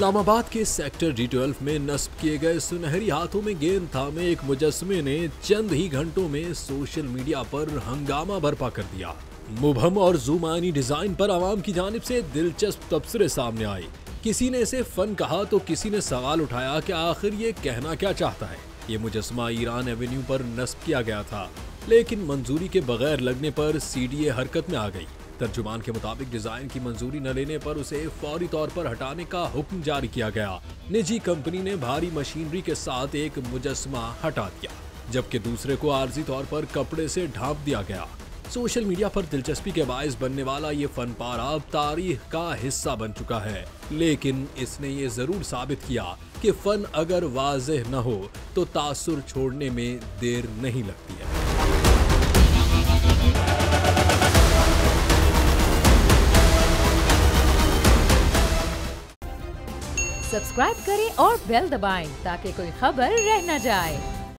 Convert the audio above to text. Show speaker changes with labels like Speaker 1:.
Speaker 1: इस्लामाबाद के sector D12 में नस्ब किए गए सुनहरी हाथों में गेंद थामे एक मुजस्समे ने चंद ही घंटों में सोशल मीडिया पर हंगामा बर्पा कर दिया। मुबहम और ज़ुमानी डिजाइन पर आवाम की जानिब से दिलचस्प तबसरे सामने आए। किसी ने इसे फन कहा तो किसी ने सवाल उठाया कि आखिर ये कहना क्या चाहता है। ये मुजस्समा ईरान एवेन्यू पर नस्ब किया गया था, लेकिन मंजूरी के बगैर लगने पर CDA हरकत में आ गई। तर्जुमान के मुताबिक डिजाइन की मंजूरी न लेने पर उसे फौरी तौर पर हटाने का हुक्म जारी किया गया। निजी कंपनी ने भारी मशीनरी के साथ एक मुजस्समा हटा दिया, जबकि दूसरे को आर्जी तौर पर कपड़े से ढांप दिया गया। सोशल मीडिया पर दिलचस्पी के बायस बनने वाला ये फन पारा अब तारीख का हिस्सा बन चुका है, लेकिन इसने ये जरूर साबित किया कि फन अगर वाज़ेह न हो तो तासुर छोड़ने में देर नहीं लगती है।
Speaker 2: सब्सक्राइब करें और बेल दबाएं ताकि कोई खबर रह न जाए।